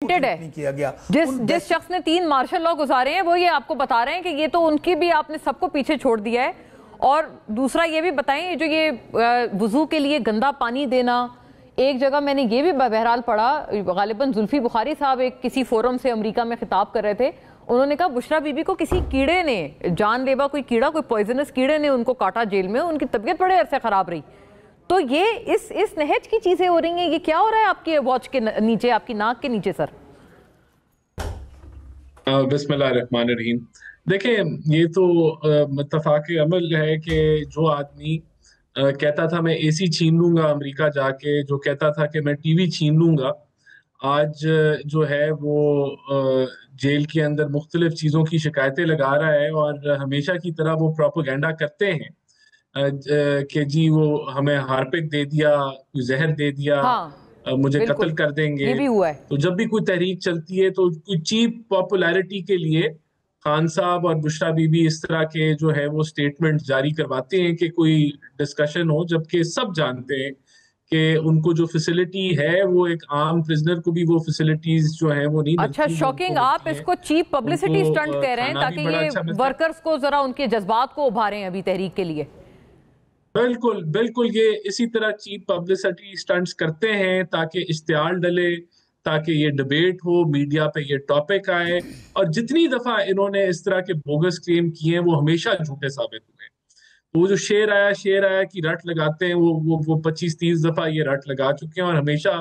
Appointed है, किया गया। जिस शख्स ने 3 मार्शल लॉ गुजारे हैं वो ये आपको बता रहे हैं कि ये तो उनकी भी आपने सबको पीछे छोड़ दिया है। और दूसरा ये भी बताएं, जो ये वुजू के लिए गंदा पानी देना, एक जगह मैंने ये भी बहरहाल पढ़ा, गालिबन जुल्फी बुखारी साहब एक किसी फोरम से अमेरिका में खिताब कर रहे थे, उन्होंने कहा बुशरा बीबी को किसी कीड़े ने, जानलेवा कोई कीड़ा, कोई पॉइजनस कीड़े ने उनको काटा जेल में, उनकी तबीयत बड़े अरसे खराब रही। तो ये इस नहज की चीजें हो रही हैं, ये क्या हो रहा है आपके वॉच के नीचे, आपकी नाक के नीचे सर? बिस्मिल्लाहिर्रहमानिर्रहीम। देखिए, ये तो मुत्तफ़ाक़े अमल है कि जो आदमी कहता था मैं एसी छीन लूंगा अमेरिका जाके, जो कहता था कि मैं टीवी छीन लूंगा, आज जो है वो जेल के अंदर मुख्तलिफ चीज़ों की शिकायतें लगा रहा है। और हमेशा की तरह वो प्रोपेगेंडा करते हैं कि जी वो हमें हार्पिक दे दिया, कोई जहर दे दिया, हाँ, मुझे कत्ल कर देंगे। ये भी हुआ है। तो जब भी कोई तहरीक चलती है तो कोई चीप पॉपुलैरिटी के लिए खान साहब और बुशरा बीबी इस तरह के जो है वो स्टेटमेंट जारी करवाते हैं कि कोई डिस्कशन हो, जबकि सब जानते हैं कि उनको जो फैसिलिटी है वो एक आम प्रिजनर को भी वो फैसिलिटीज जो है वो नहीं मिलती। अच्छा, शॉकिंग, आप इसको चीप पब्लिसिटी स्टंट कह रहे हैं ताकि ये वर्कर्स को जरा उनके जज्बात को उभारें अभी तहरीक के लिए? बिल्कुल बिल्कुल, ये इसी तरह चीप पब्लिसिटी स्टंट्स करते हैं ताकि इश्तिहार डले, ताकि ये डिबेट हो, मीडिया पे ये टॉपिक आए। और जितनी दफा इन्होंने इस तरह के बोगस क्लेम किए हैं वो हमेशा झूठे साबित हुए। तो वो जो शेर आया की रट लगाते हैं, वो 25-30 दफा ये रट लगा चुके हैं। और हमेशा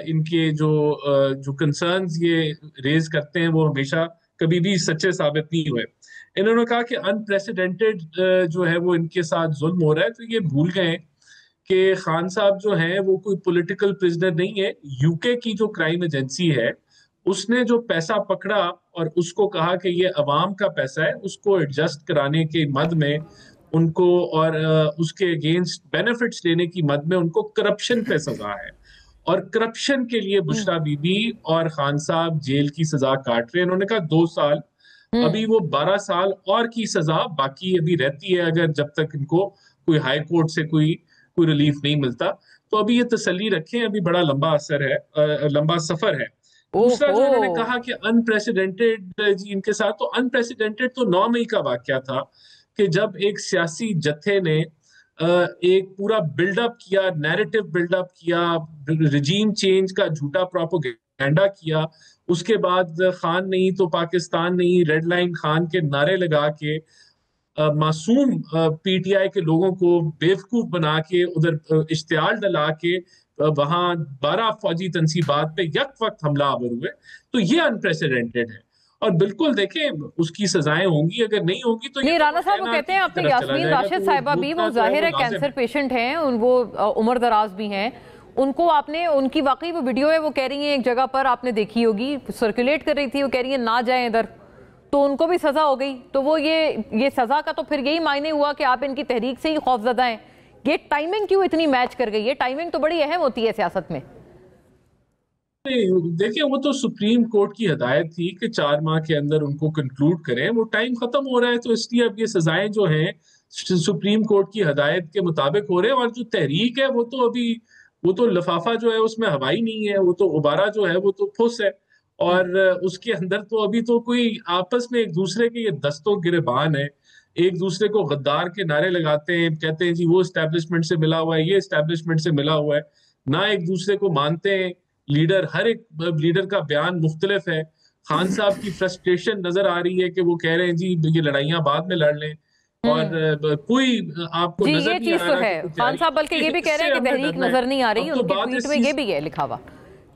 इनके जो कंसर्न्स ये रेज करते हैं वो हमेशा कभी भी सच्चे साबित नहीं हुए। इन्होंने कहा कि अनप्रेसिडेंटेड जो है वो इनके साथ जुल्म हो रहा है, तो ये भूल गए कि खान साहब जो हैं वो कोई पॉलिटिकल प्रिजनर नहीं है। यूके की जो क्राइम एजेंसी है उसने जो पैसा पकड़ा और उसको कहा कि ये अवाम का पैसा है, उसको एडजस्ट कराने के मद में उनको और उसके अगेंस्ट बेनिफिट्स लेने की मद में उनको करप्शन पे सजा है। और करप्शन के लिए बुशरा बीबी और खान साहब जेल की सजा काट रहे हैं। इन्होंने कहा 2 साल, अभी वो 12 साल और की सजा बाकी अभी रहती है, अगर जब तक इनको कोई हाई कोर्ट से कोई रिलीफ नहीं मिलता। तो अभी ये तसल्ली रखें, अभी बड़ा लंबा लंबा सफर है। दूसरा जो इन्होंने कहा कि अनप्रेसिडेंटेड जी इनके साथ, तो अनप्रेसिडेंटेड तो 9 मई का वाकया था कि जब एक सियासी जत्थे ने एक पूरा बिल्डअप किया, नैरेटिव बिल्डअप किया, रिजीम चेंज का झूठा प्रोपेगेंडा किया। उसके बाद खान नहीं तो पाकिस्तान नहीं, रेड लाइन खान के नारे लगा के मासूम पीटीआई के लोगों को बेवकूफ बना के उधर इश्तिहार डला के वहां 12 फौजी तनसीबात पे यक वक्त हमलावर हुए। तो ये अनप्रेसिडेंटेड है। और बिल्कुल देखें उसकी सजाएं होंगी, अगर नहीं होंगी तो नहीं। राना साहब वो कहते हैं आपने यास्मीन राशिद साहिबा भी, वो जाहिर है कैंसर पेशेंट हैं, वो उम्र दराज भी हैं, उनको आपने उनकी वाकई वो वीडियो है, वो कह रही है एक जगह पर आपने देखी होगी, सर्कुलेट कर रही थी, वो कह रही है ना जाए इधर, तो उनको भी सजा हो गई। तो वो ये सजा का तो फिर यही मायने हुआ कि आप इनकी तहरीक से ही खौफजदा हैं। ये टाइमिंग क्यों इतनी मैच कर गई है? टाइमिंग तो बड़ी अहम होती है सियासत में। देखिए, वो तो सुप्रीम कोर्ट की हदायत थी कि 4 माह के अंदर उनको कंक्लूड करें। वो टाइम खत्म हो रहा है, तो इसलिए अब ये सजाएं जो हैं सुप्रीम कोर्ट की हदायत के मुताबिक हो रहे हैं। और जो तहरीक है वो तो अभी वो तो लिफाफा जो है उसमें हवाई नहीं है, वो तो गुब्बारा जो है वो तो फुस है। और उसके अंदर तो अभी तो कोई आपस में एक दूसरे के ये दस्तों गिरेबान है, एक दूसरे को गद्दार के नारे लगाते हैं, कहते हैं जी वो एस्टेब्लिशमेंट से मिला हुआ है, ये एस्टेब्लिशमेंट से मिला हुआ है, ना एक दूसरे को मानते हैं। लीडर, हर एक लीडर का बयान मुख्तलिफ है। खान साहब की फ्रस्ट्रेशन नजर आ रही है कि वो कह रहे हैं जी ये लड़ाइयां बाद में लड़ लें, और कोई आपको जी नजर ये नहीं चीज आ तो रहा है। खान साहब बल्कि ये भी कह रहे हैं कि तहरीक नजर नहीं आ रही, उनके ट्वीट में ये भी है लिखा हुआ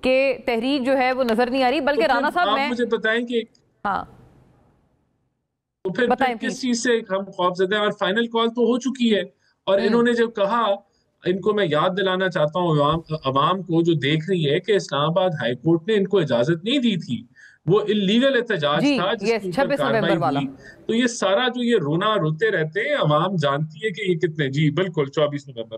कि तहरीक जो है वो नजर नहीं आ रही। बल्कि राना साहब मैं मुझे बताएं कि हाँ तो फिर किस चीज से हम खौफजदा हैं? और फाइनल कॉल तो हो चुकी है। और इन्होंने जो कहा, इनको मैं याद दिलाना चाहता हूँ अवाम को जो देख रही है, कि इस्लामाबाद हाई कोर्ट ने इनको इजाजत नहीं दी थी, वो इल्लीगल एहतजाज था जिसके ऊपर कार्रवाई हुई। तो ये सारा जो ये रोना रोते रहते हैं, अवाम जानती है कि ये कितने, जी बिल्कुल 24 नवंबर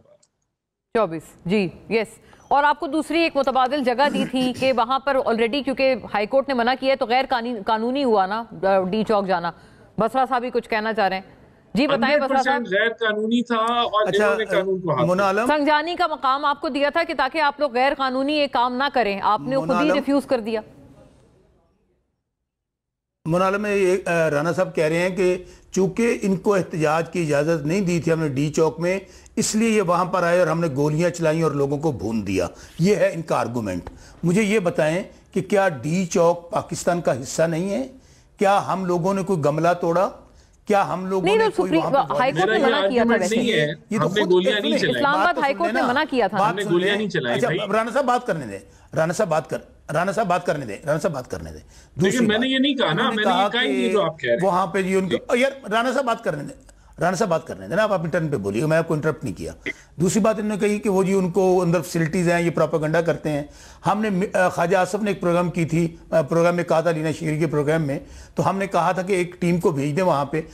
24 जी यस। और आपको दूसरी एक मुतबादिल जगह दी थी कि वहां पर ऑलरेडी क्योंकि हाईकोर्ट ने मना किया है तो गैर कानूनी हुआ ना डी चौक जाना। बसरा साहब भी कुछ कहना चाह रहे हैं, जी बताएं बसरा साहब। गैर कानूनी था और इन्होंने कानून को हाथ संजानी का मकाम आपको दिया था कि ताकि आप लोग गैर कानूनी ये काम ना करें, आपने खुद ही रिफ्यूज कर दिया। मुनाल में राना साहब कह रहे हैं कि चूंकि इनको एहतजाज की इजाज़त नहीं दी थी हमने डी चौक में, इसलिए ये वहाँ पर आए और हमने गोलियाँ चलाई और लोगों को भून दिया। ये है इनका आर्गूमेंट। मुझे ये बताएं कि क्या डी चौक पाकिस्तान का हिस्सा नहीं है? क्या हम लोगों ने कोई गमला तोड़ा? क्या हम लोगों ने कोई हाईकोर्ट ने मना किया था? वैसे ये तो गोलियां नहीं चलाई। इस्लामाबाद हाईकोर्ट ने मना किया था। हमने गोलियां नहीं चलाई। अच्छा, राना साहब बात करने दें, राना साहब बात करने दें। लेकिन मैंने ये नहीं कहा ना, मैंने ये कहा ही जो आप कह रहे हैं वहां पे जी उनको, यार राना साहब बात करने दें ना, आप अपनी टर्न पे बोलिए, मैं आपको इंटरप्ट नहीं किया। दूसरी बात इन्होंने कही कि वो जी उनको अंदर फैसिलिटीज़ हैं, ये प्रोपेगेंडा करते हैं। हमने ख्वाजा आसफ ने एक प्रोग्राम की थी, प्रोग्राम में कहा था, लीना शीरी के प्रोग्राम में, तो हमने कहा था कि एक टीम को भेज दें वहाँ पे।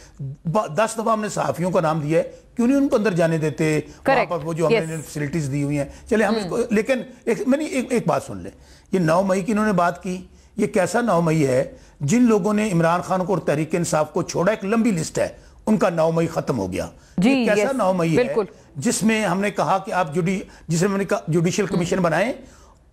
10 दफ़ा हमने सहाफ़ियों का नाम दिया है, क्यों नहीं उनको अंदर जाने देते वहाँ पर, वो जो हमने फैसिलिटीज़ दी हुई हैं। चले हम इसको, लेकिन मैंने एक बात सुन लें, ये 9 मई की इन्होंने बात की, ये कैसा 9 मई है? जिन लोगों ने इमरान खान को और तहरीक इंसाफ को छोड़ा, एक लंबी लिस्ट है, उनका 9 मई खत्म हो गया। ये कैसा 9 मई है जिसमें हमने कहा कि आप जिसमें हमने कहा जुडिशियल कमीशन बनाएं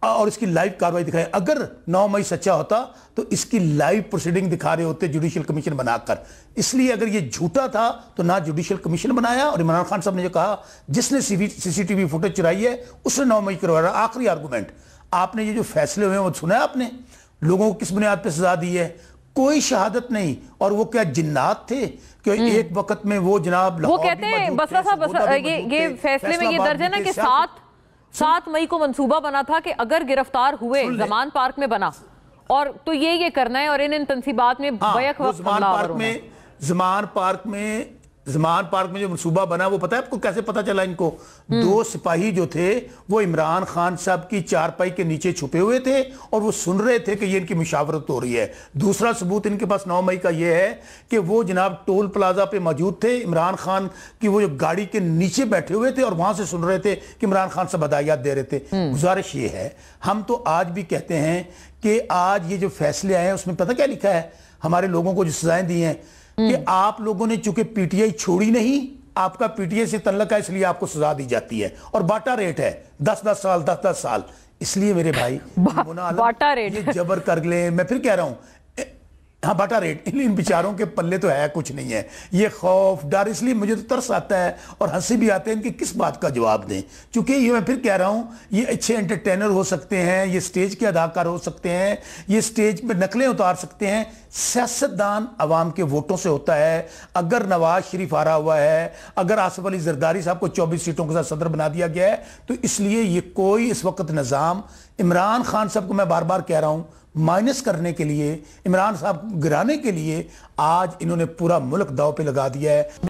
और इसकी लाइव कार्रवाई दिखाएं। अगर 9 मई सच्चा होता तो इसकी लाइव प्रोसीडिंग दिखा रहे होते जुडिशियल कमीशन बनाकर। इसलिए अगर ये झूठा था तो ना जुडिशियल कमीशन बनाया, और इमरान खान साहब ने जो कहा जिसने सीसीटीवी फुटेज चुराई है उसने 9 मई करवाया। आखिरी आर्गूमेंट, आपने ये जो फैसले हुए हैं वो सुना है आपने? लोगों को किस बुनियाद पर सजा दी है? कोई शहादत नहीं। और वो क्या जिन्नात थे कि एक वक्त में वो जनाब वो कहते हैं बसरा साहब, ये फैसले में ये दर्ज है ना कि 7 मई को मंसूबा बना था कि अगर गिरफ्तार हुए ज़मान पार्क में बना, और तो ये करना है, और इन तंसीबात में बैक वक्त ज़मान पार्क में जो मंसूबा बना, वो पता है आपको कैसे पता चला? इनको 2 सिपाही जो थे वो इमरान खान साहब की चारपाई के नीचे छुपे हुए थे और वो सुन रहे थे कि ये इनकी मुशावरत हो रही है। दूसरा सबूत इनके पास 9 मई का ये है कि वो जनाब टोल प्लाजा पे मौजूद थे, इमरान खान की वो जो गाड़ी के नीचे बैठे हुए थे और वहां से सुन रहे थे कि इमरान खान साहब हदायत दे रहे थे। गुजारिश ये है, हम तो आज भी कहते हैं कि आज ये जो फैसले आए हैं उसमें पता क्या लिखा है? हमारे लोगों को जो सजाएं दी हैं कि आप लोगों ने चूंकि पीटीआई छोड़ी नहीं, आपका पीटीआई से तल्लक है, इसलिए आपको सजा दी जाती है, और बाटा रेट है 10-10 साल 10-10 साल। इसलिए मेरे भाई बाटा रेट ये जबर कर ले, मैं फिर कह रहा हूं, हाँ बाटा रेट, इन बेचारों के पल्ले तो है कुछ नहीं है। ये खौफ डर, इसलिए मुझे तो तरस आता है और हंसी भी आते हैं इनकी किस बात का जवाब दें। क्योंकि ये मैं फिर कह रहा हूँ, ये अच्छे एंटरटेनर हो सकते हैं, ये स्टेज के अदाकार हो सकते हैं, ये स्टेज पे नकलें उतार सकते हैं। सियासतदान अवाम के वोटों से होता है। अगर नवाज शरीफ हारा हुआ है, अगर आसिफ अली जरदारी साहब को 24 सीटों के साथ सदर बना दिया गया है, तो इसलिए ये कोई इस वक्त निज़ाम इमरान खान साहब को, मैं बार बार कह रहा हूँ, माइनस करने के लिए, इमरान साहब गिराने के लिए आज इन्होंने पूरा मुल्क दांव पे लगा दिया है।